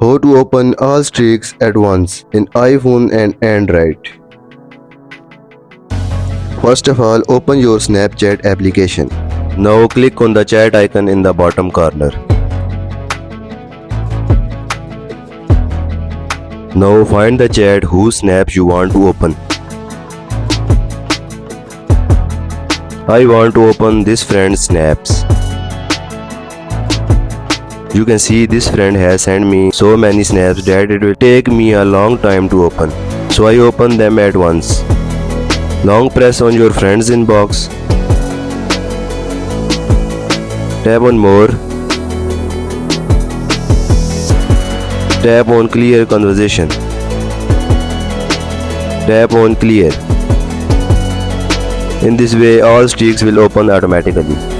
How to open all streaks at once in iPhone and Android. First of all, open your Snapchat application. Now click on the chat icon in the bottom corner. Now find the chat whose snaps you want to open. I want to open this friend's snaps. You can see this friend has sent me so many snaps that it will take me a long time to open. So I open them at once. Long press on your friend's inbox. Tap on more. Tap on clear conversation. Tap on clear. In this way all streaks will open automatically.